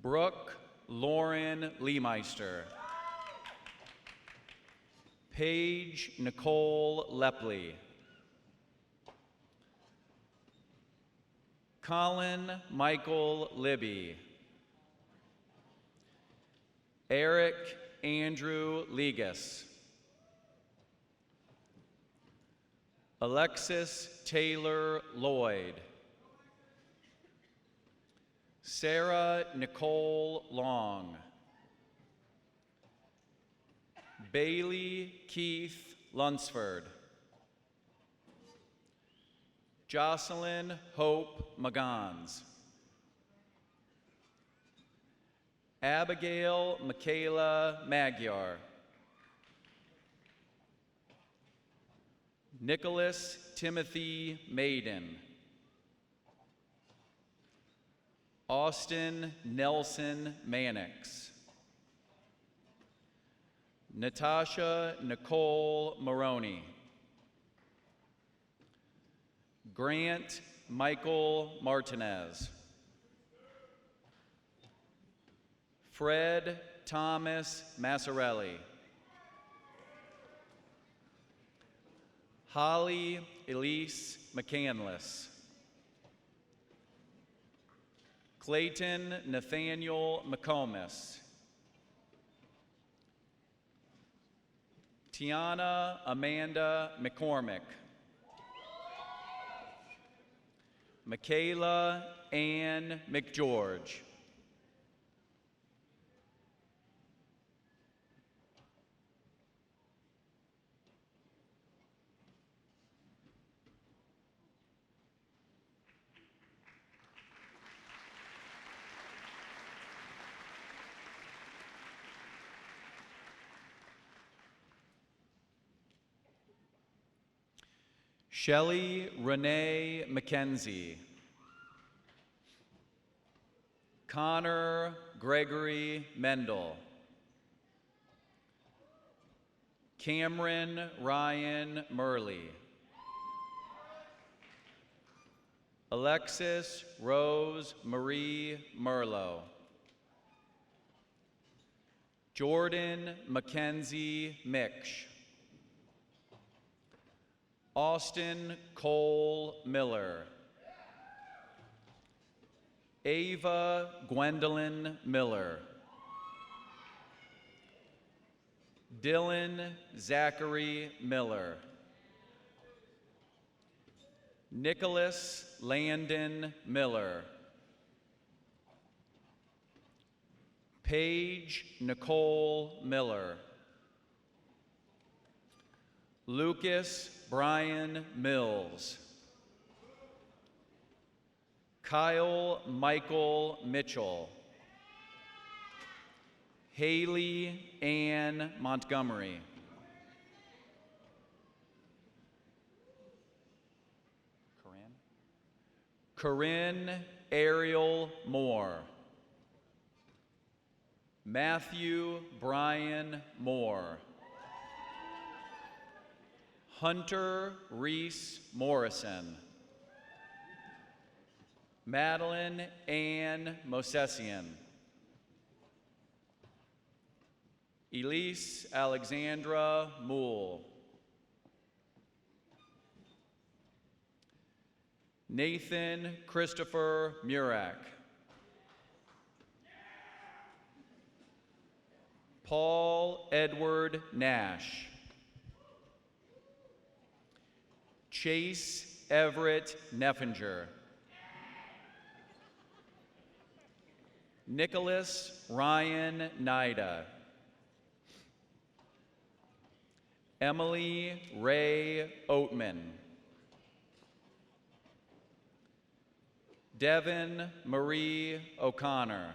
Brooke Lauren Leemeister. Paige Nicole Lepley. Colin Michael Libby. Eric Andrew Legas. Alexis Taylor Lloyd. Sarah Nicole Long. Bailey Keith Lunsford. Jocelyn Hope Magans. Abigail Michaela Magyar. Nicholas Timothy Maiden. Austin Nelson Mannix. Natasha Nicole Maroney. Grant Michael Martinez. Fred Thomas Massarelli. Holly Elise McCandless. Clayton Nathaniel McComas. Tiana Amanda McCormick. Michaela Ann McGeorge. Shelley Renee McKenzie. Connor Gregory Mendel. Cameron Ryan Murley. Alexis Rose Marie Merlot. Jordan Mackenzie Miksch. Austin Cole Miller. Ava Gwendolyn Miller. Dylan Zachary Miller. Nicholas Landon Miller. Paige Nicole Miller. Lucas Brian Mills. Kyle Michael Mitchell. Haley Ann Montgomery. Corinne Ariel Moore. Matthew Brian Moore. Hunter Reese Morrison. Madeline Ann Mosesian. Elise Alexandra Moole. Nathan Christopher Murak. Paul Edward Nash. Chase Everett Neffinger. Nicholas Ryan Nida. Emily Ray Oatman. Devin Marie O'Connor.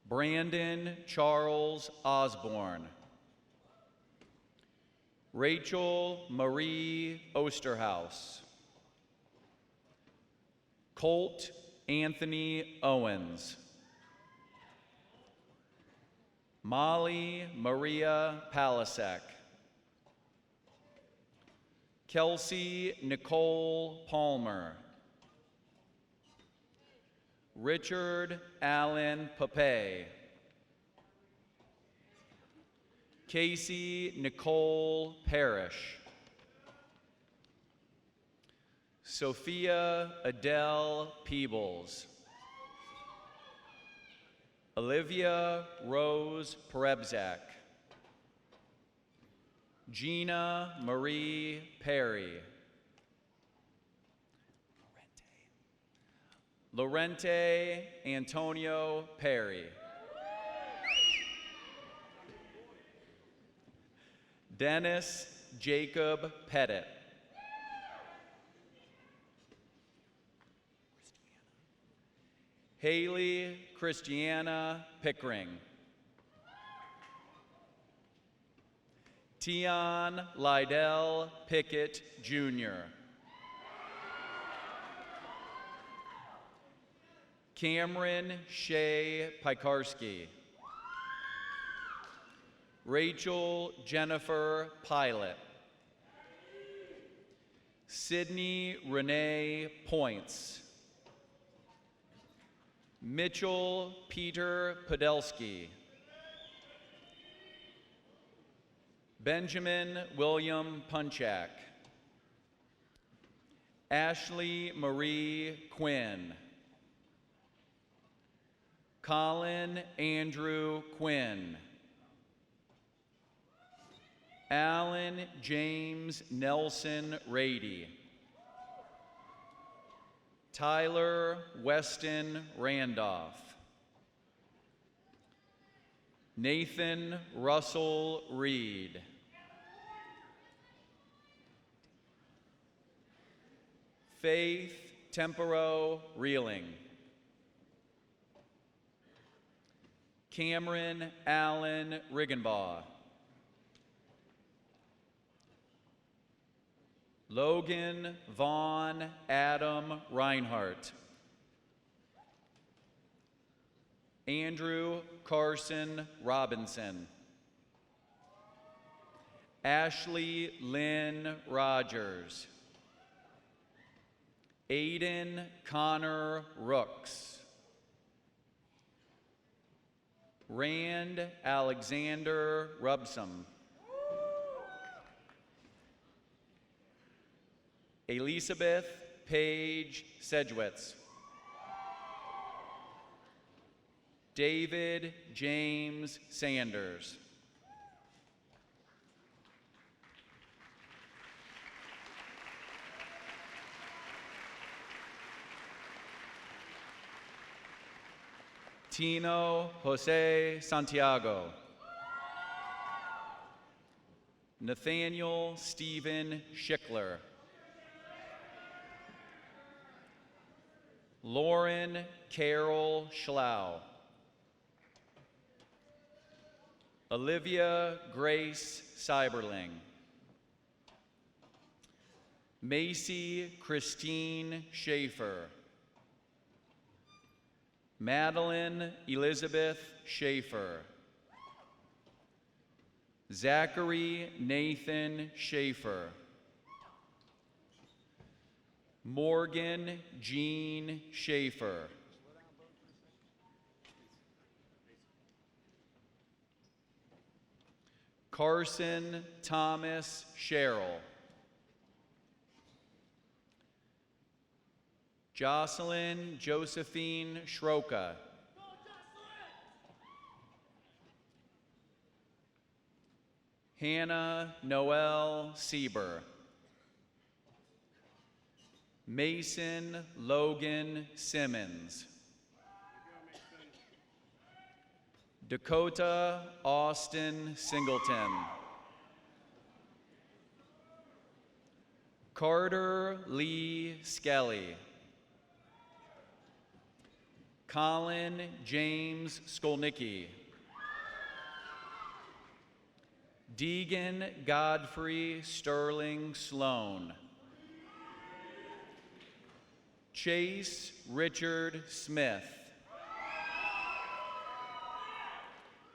Brandon Charles Osborne. Rachel Marie Osterhaus. Colt Anthony Owens. Molly Maria Palasek. Kelsey Nicole Palmer. Richard Allen Pape. Casey Nicole Parrish. Sophia Adele Peebles. Olivia Rose Perebzak. Gina Marie Perry. Lorente Antonio Perry. Dennis Jacob Pettit. Haley Christiana Pickering. Tion Lydell Pickett, Jr. Cameron Shea Pikarski. Rachel Jennifer Pilot. Sydney Renee Points. Mitchell Peter Podelsky. Benjamin William Punchak. Ashley Marie Quinn. Colin Andrew Quinn. Alan James Nelson Rady. Tyler Weston Randolph. Nathan Russell Reed. Faith Tempero Reeling. Cameron Allen Riggenbaugh. Logan Vaughn Adam Reinhardt. Andrew Carson Robinson. Ashley Lynn Rogers. Aiden Connor Rooks. Rand Alexander Rubsum. Elizabeth Paige Sedgwitz. David James Sanders. Tino Jose Santiago. Nathaniel Stephen Schickler. Lauren Carol Schlau. Olivia Grace Seiberling. Macy Christine Schaefer. Madeline Elizabeth Schaefer. Zachary Nathan Schaefer. Morgan Jean Schaefer. Carson Thomas Sherrill. Jocelyn Josephine Schroka. Hannah Noel Sieber. Mason Logan Simmons. Dakota Austin Singleton. Carter Lee Skelly. Colin James Skolnicki. Deegan Godfrey Sterling Sloan. Chase Richard Smith.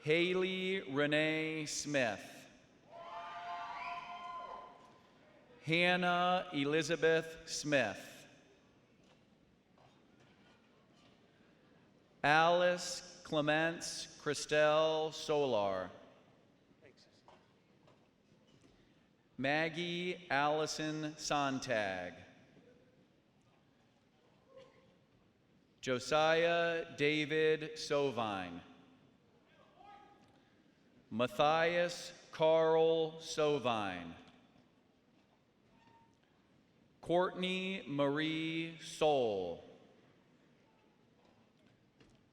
Haley Renee Smith. Hannah Elizabeth Smith. Alice Clements Christelle Solar. Maggie Allison Sontag. Josiah David Sovine. Matthias Carl Sovine. Courtney Marie Soul.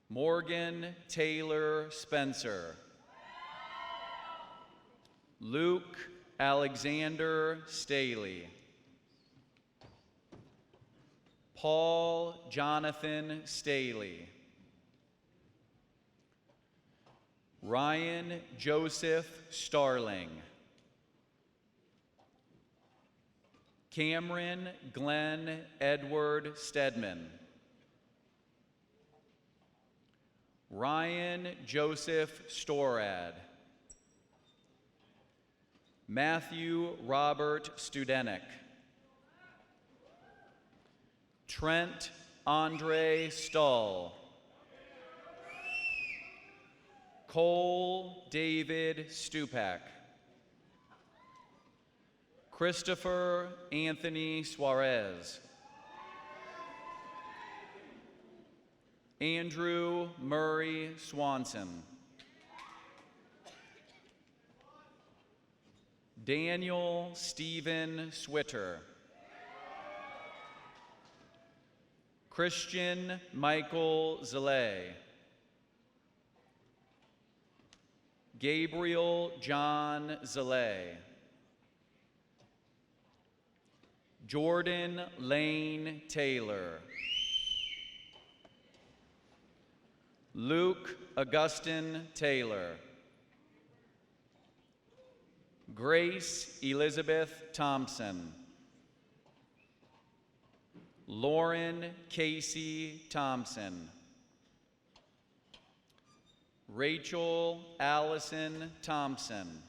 Morgan Taylor Spencer. Luke Alexander Staley. Paul Jonathan Staley. Ryan Joseph Starling. Cameron Glenn Edward Stedman. Ryan Joseph Storad. Matthew Robert Studenik. Trent Andre Stull. Cole David Stupak. Christopher Anthony Suarez. Andrew Murray Swanson. Daniel Stephen Switter. Christian Michael Zalay. Gabriel John Zalay. Jordan Lane Taylor. Luke Augustin Taylor. Grace Elizabeth Thompson. Lauren Casey Thompson. Rachel Allison Thompson.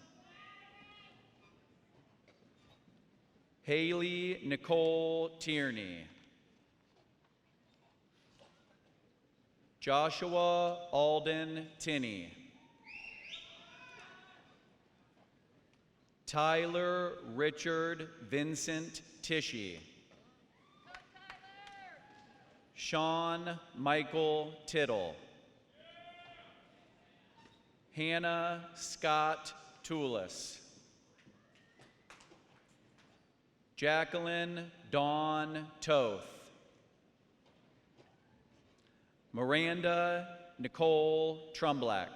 Haley Nicole Tierney. Joshua Alden Tinney. Tyler Richard Vincent Tishy. Sean Michael Tittle. Hannah Scott Toulis. Jacqueline Dawn Toth. Miranda Nicole Trumblack.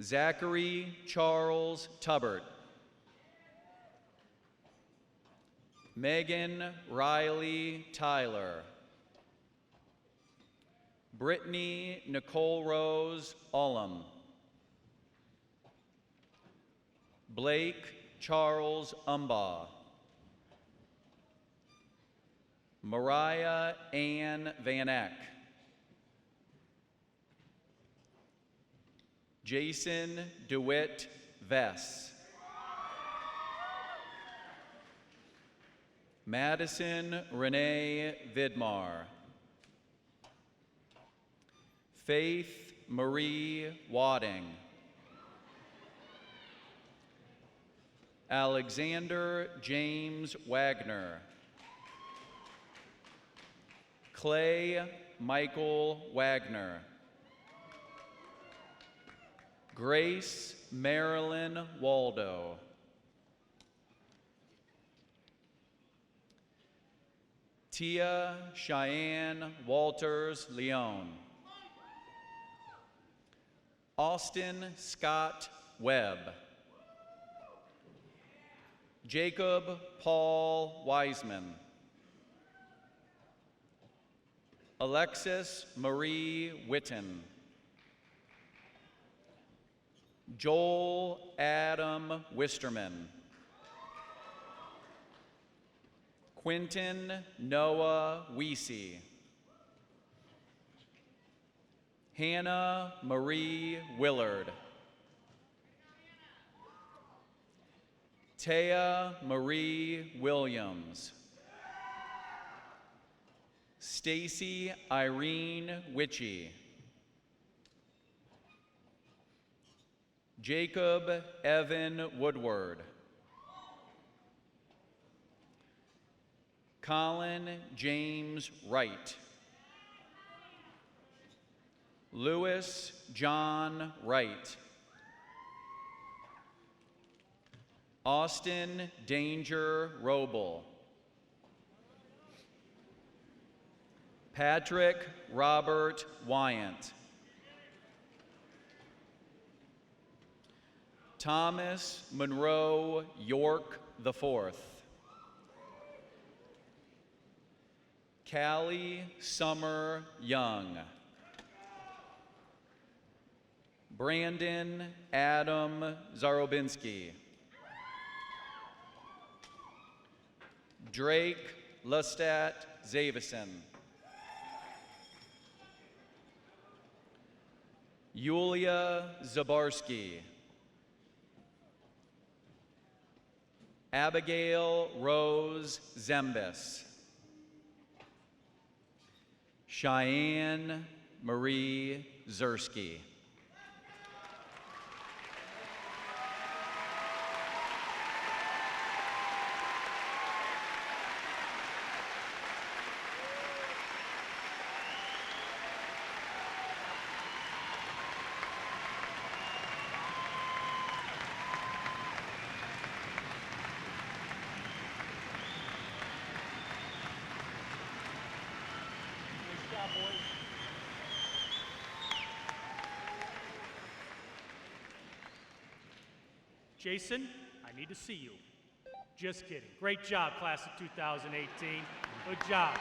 Zachary Charles Tubbert. Megan Riley Tyler. Brittany Nicole Rose Ullum. Blake Charles Umbaugh. Mariah Ann Van Eck. Jason DeWitt Vess. Madison Renee Vidmar. Faith Marie Wadding. Alexander James Wagner. Clay Michael Wagner. Grace Marilyn Waldo. Tia Cheyenne Walters Leone. Austin Scott Webb. Jacob Paul Wiseman. Alexis Marie Witten. Joel Adam Wisterman. Quentin Noah Weesey. Hannah Marie Willard. Taya Marie Williams. Stacy Irene Witchy. Jacob Evan Woodward. Colin James Wright. Lewis John Wright. Austin Danger Roble. Patrick Robert Wyant. Thomas Monroe York IV. Callie Summer Young. Brandon Adam Zarobinski. Drake Lustat Zavison. Yulia Zabarski. Abigail Rose Zembis. Cheyenne Marie Zersky. Jason, I need to see you. Just kidding. Great job, class of 2018. Good job.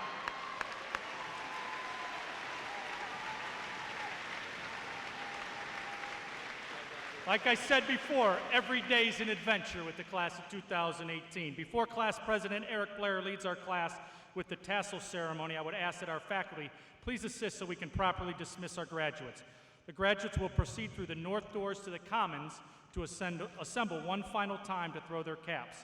Like I said before, every day is an adventure with the class of 2018. Before Class President Eric Blair leads our class with the tassel ceremony, I would ask that our faculty please assist so we can properly dismiss our graduates. The graduates will proceed through the north doors to the Commons to assemble one final time to throw their caps.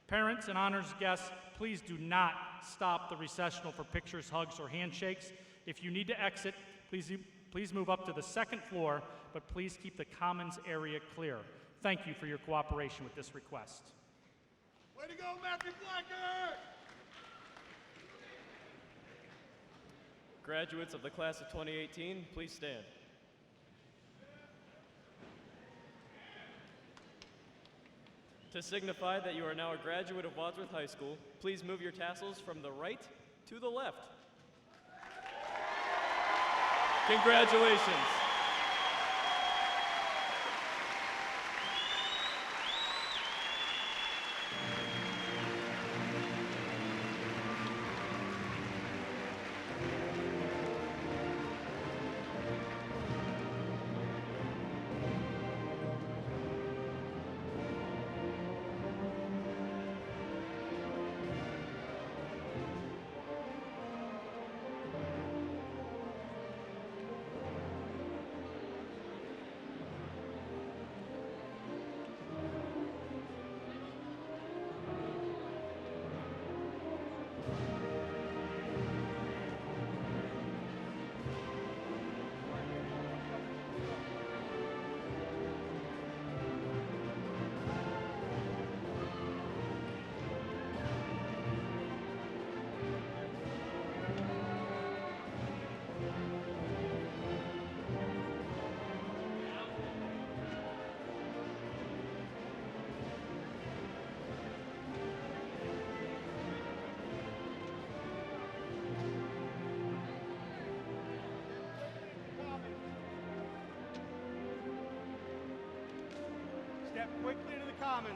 Parents and honors guests, please do not stop the recessional for pictures, hugs, or handshakes. If you need to exit, please move up to the second floor, but please keep the Commons area clear. Thank you for your cooperation with this request. Way to go, Matthew Blackard! Graduates of the class of 2018, please stand. To signify that you are now a graduate of Wadsworth High School, please move your tassels from the right to the left. Congratulations. Step quickly into the Commons.